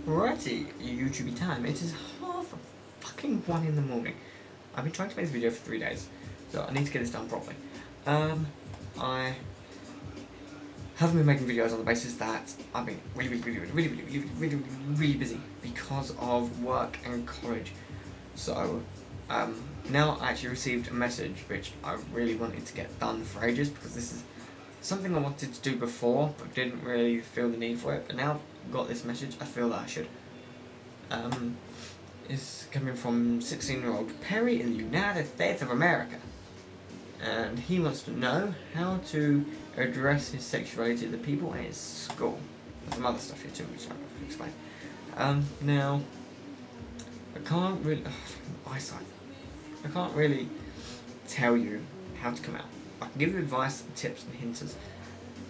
Righty, YouTube time. It is half fucking 1 in the morning. I've been trying to make this video for 3 days, so I need to get this done properly. I haven't been making videos on the basis that I've been really busy because of work and college. So, now I actually received a message which I really wanted to get done for ages, because this is something I wanted to do before but didn't really feel the need for it. But now I've got this message, I feel that I should. It's coming from 16-year-old Perry in the United States of America. And he wants to know how to address his sexuality to the people in his school. There's some other stuff here too, which I'm going to explain. Now, I can't really... eyesight. I can't really tell you how to come out. I can give you advice, tips and hints,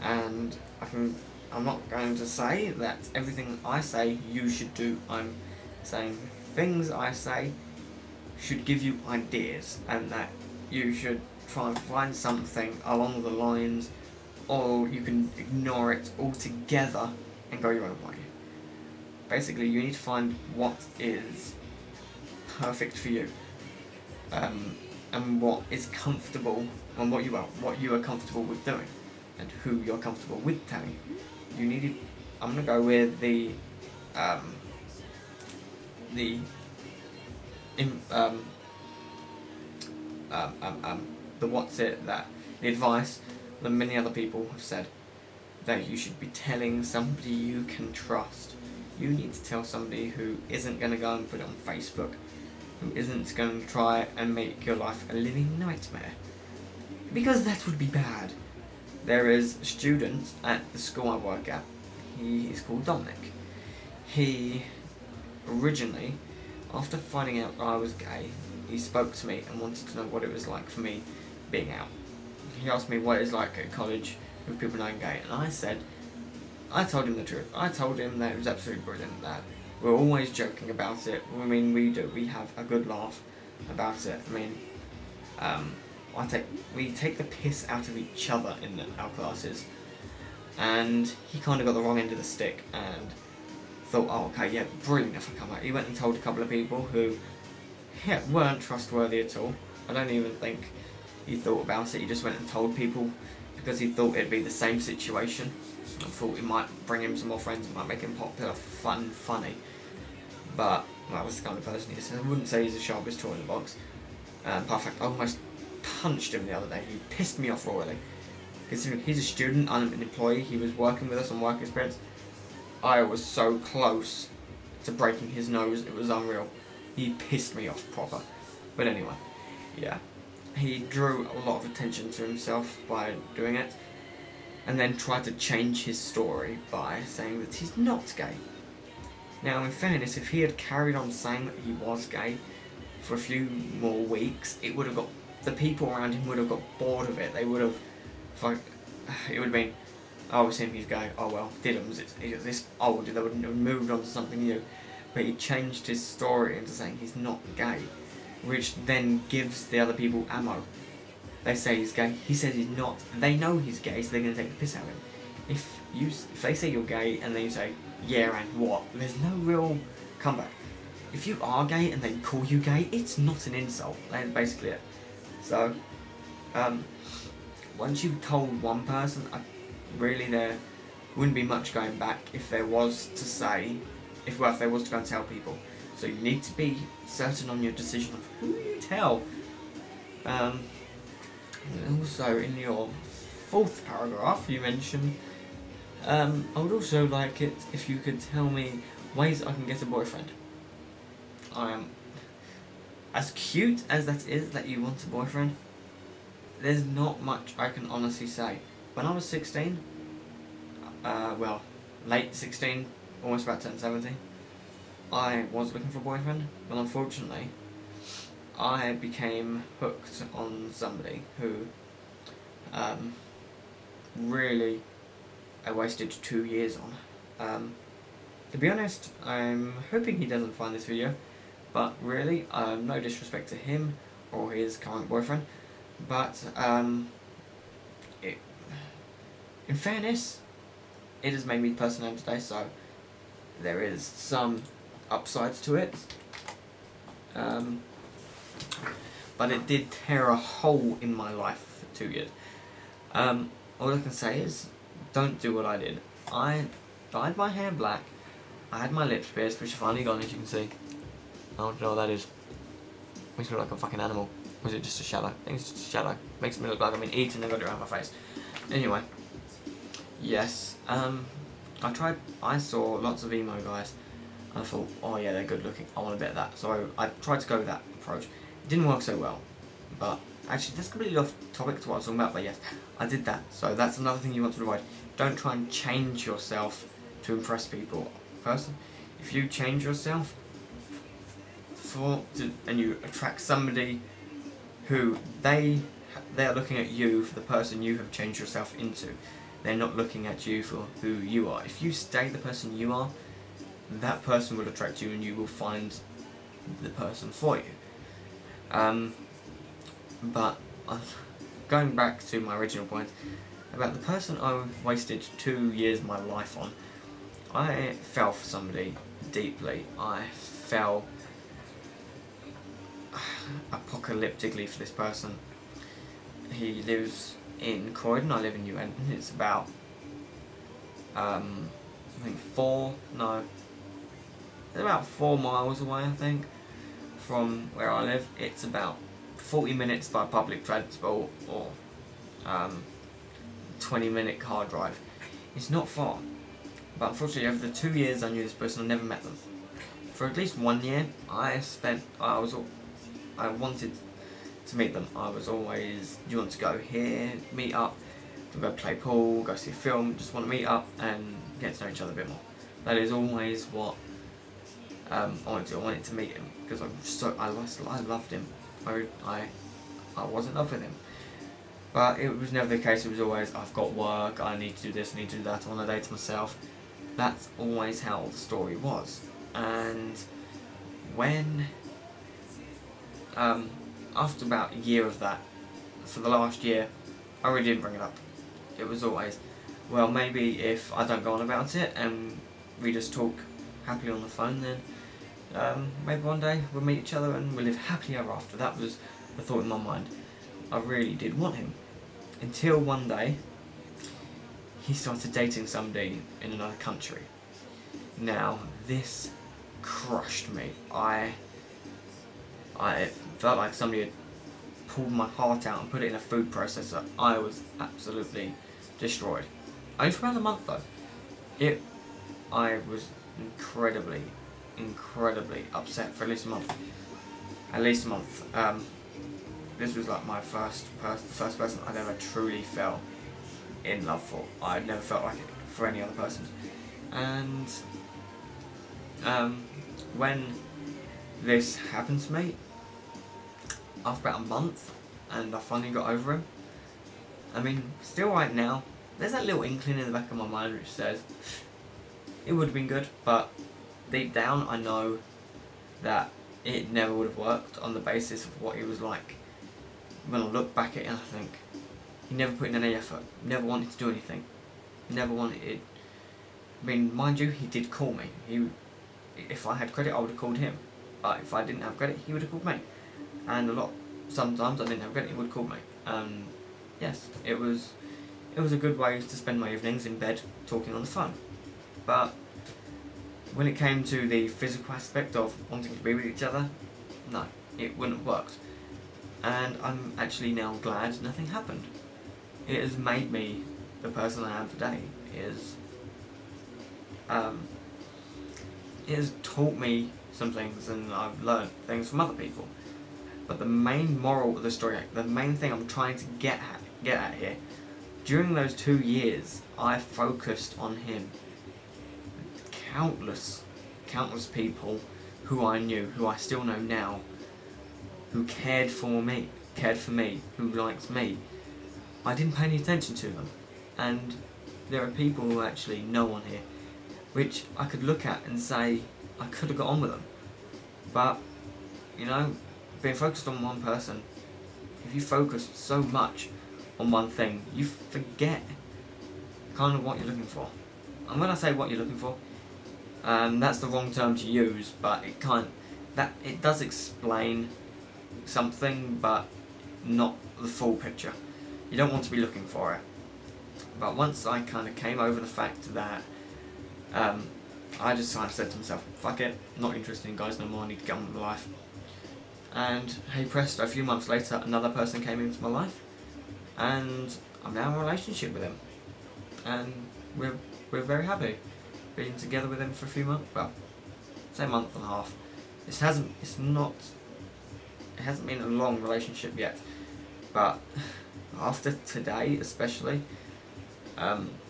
and I'm not going to say that everything I say you should do. I'm saying things I say should give you ideas, and that you should try and find something along the lines, or you can ignore it altogether and go your own way. Basically, you need to find what is perfect for you, and what is comfortable, and what you are comfortable with doing, and who you're comfortable with telling. I'm gonna go with the the advice that many other people have said, that you should be telling somebody you can trust. You need to tell somebody who isn't going to go and put it on Facebook, who isn't going to try and make your life a living nightmare, because that would be bad. There is a student at the school I work at. He is called Dominic. He originally, after finding out I was gay, he spoke to me and wanted to know what it was like for me being out. He asked me what it's like at college with people knowing gay, and I told him the truth. I told him that it was absolutely brilliant, that we're always joking about it. I mean, we have a good laugh about it. I mean, we take the piss out of each other in our classes, and he kind of got the wrong end of the stick and thought, oh, okay, yeah, brilliant if I come out. He went and told a couple of people who weren't trustworthy at all. I don't even think he thought about it. He just went and told people because he thought it'd be the same situation. I thought it might bring him some more friends, it might make him popular, funny. But that was the kind of person he is. I wouldn't say he's the sharpest tool in the box. In fact, I almost punched him the other day. He pissed me off royally. Considering he's a student, I'm an employee, he was working with us on work experience. I was so close to breaking his nose, it was unreal. He pissed me off proper. But anyway, yeah. He drew a lot of attention to himself by doing it, and then tried to change his story by saying that he's not gay. Now, in fairness, if he had carried on saying that he was gay for a few more weeks, it would have got, the people around him would have got bored of it. They would have, it would have been, oh, it's him, he's gay, oh well, Didums, it's this old, they would have moved on to something new. But he changed his story into saying he's not gay, which then gives the other people ammo. They say he's gay, he says he's not. They know he's gay, so they're going to take the piss out of him. If they say you're gay and then you say, yeah, and what? There's no real comeback. If you are gay and they call you gay, it's not an insult. That's basically it. So, once you've told one person, really there wouldn't be much going back if there was to say, if there was to go and tell people. So you need to be certain on your decision of who you tell. And also in your 4th paragraph you mentioned, I would also like it if you could tell me ways I can get a boyfriend. As cute as that is, that you want a boyfriend, there's not much I can honestly say. When I was 16, well, late 16, almost about to turn 17, I was looking for a boyfriend, but unfortunately, I became hooked on somebody who, really, I wasted 2 years on. To be honest, I'm hoping he doesn't find this video, but really, no disrespect to him or his current boyfriend, but, in fairness, it has made me the person I am today, so there is some upsides to it. But it did tear a hole in my life for 2 years. All I can say is, don't do what I did. I dyed my hair black, I had my lips pierced, which are finally gone, as you can see. I don't know what that is. Makes me look like a fucking animal. Or is it just a shadow? I think it's just a shadow. Makes me look like I've been eaten and got it around my face. Anyway. Yes. I saw lots of emo guys. And I thought, oh yeah, they're good looking. I want a bit of that. So I tried to go with that approach. It didn't work so well. But actually, that's completely off topic to what I was talking about. But yes, I did that. So that's another thing you want to avoid. Don't try and change yourself to impress people. Person, if you change yourself and you attract somebody who they are looking at you for the person you have changed yourself into. They're not looking at you for who you are. If you stay the person you are, that person will attract you and you will find the person for you. But going back to my original point about the person I wasted 2 years of my life on, I fell for somebody deeply. I fell apocalyptically for this person. He lives in Croydon, I live in New Endon. It's about I think it's about 4 miles away, I think, from where I live. It's about 40 minutes by public transport or 20-minute car drive. It's not far, but unfortunately over the 2 years I knew this person, I never met them. For at least 1 year I wanted to meet them. I was always, do you want to go here, meet up, to go play pool, go see a film, just want to meet up and get to know each other a bit more. That is always what I wanted to do. I wanted to meet him because I loved him. I was in love with him. But it was never the case. It was always, I've got work, I need to do this, I need to do that, I want to date myself. That's always how the story was. And when after about a year of that, for the last year, I really didn't bring it up. It was always, well, maybe if I don't go on about it and we just talk happily on the phone, then maybe one day we'll meet each other and we'll live happily ever after. That was the thought in my mind. I really did want him. Until one day, he started dating somebody in another country. Now, this crushed me. It felt like somebody had pulled my heart out and put it in a food processor. I was absolutely destroyed. Only for about a month though. I was incredibly upset for at least a month. This was like my first person I'd ever truly felt in love for. I'd never felt like it for any other person. And when this happened to me, after about a month, and I finally got over him. I mean, still right now, there's that little inkling in the back of my mind which says, it would have been good, but deep down I know that it never would have worked on the basis of what he was like. When I look back at it, I think, he never put in any effort, never wanted to do anything, never wanted it. I mean, mind you, he did call me. If I had credit, I would have called him. But if I didn't have credit, he would have called me. And sometimes I didn't have credit, he would call me. Yes, it was a good way to spend my evenings in bed talking on the phone. But when it came to the physical aspect of wanting to be with each other, no, it wouldn't have worked. And I'm actually now glad nothing happened. It has made me the person I am today. It has taught me some things, and I've learned things from other people. But the main moral of the story, the main thing I'm trying to get at here, during those 2 years, I focused on him. Countless people who I knew, who I still know now, who cared for me, who liked me, I didn't pay any attention to them. And there are people who actually know on here, which I could look at and say, I could have got on with them. But, you know, being focused on one person, if you focus so much on one thing, you forget kind of what you're looking for. And when I say what you're looking for, That's the wrong term to use, but it does explain something, but not the full picture. You don't want to be looking for it. But once I kind of came over the fact that I just kind of said to myself, fuck it, not interested in guys no more, I need to get on with my life. And hey presto, a few months later, another person came into my life, and I'm now in a relationship with him. And we're very happy. Been together with him for a few months, well, say a month and a half. It hasn't been a long relationship yet, but after today especially,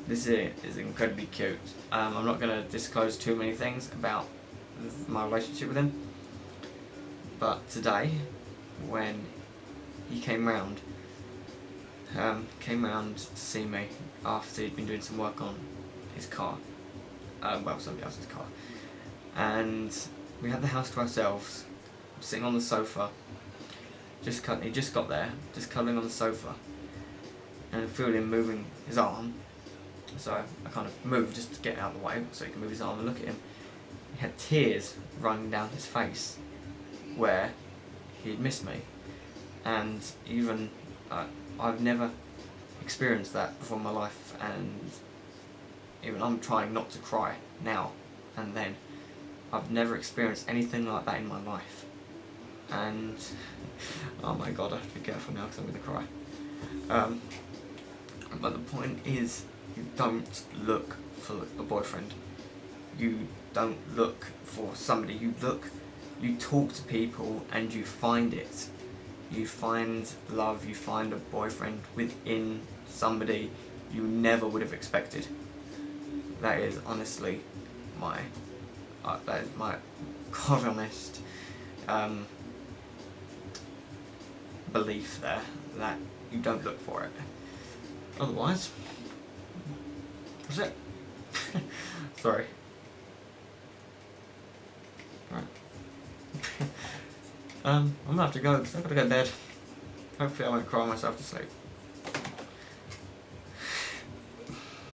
this is incredibly cute. I'm not going to disclose too many things about my relationship with him, but today, when he came round to see me after he'd been doing some work on his car, somebody else's car, and we had the house to ourselves. I'm sitting on the sofa, he just got there, just cuddling on the sofa, and I feel him moving his arm, so I kind of moved just to get out of the way so he can move his arm and look at him. He had tears running down his face where he'd missed me, and even I've never experienced that before in my life, and even I'm trying not to cry now and then. I've never experienced anything like that in my life, and oh my god, I have to be careful now because I'm going to cry. But the point is, you don't look for a boyfriend. You don't look for somebody. You talk to people and you find it. You find love, you find a boyfriend within somebody you never would have expected. That is honestly my god honest belief there, that you don't look for it. Otherwise, that's it. Sorry. Right. I'm gonna have to go because I've got to go to bed. Hopefully I won't cry myself to sleep.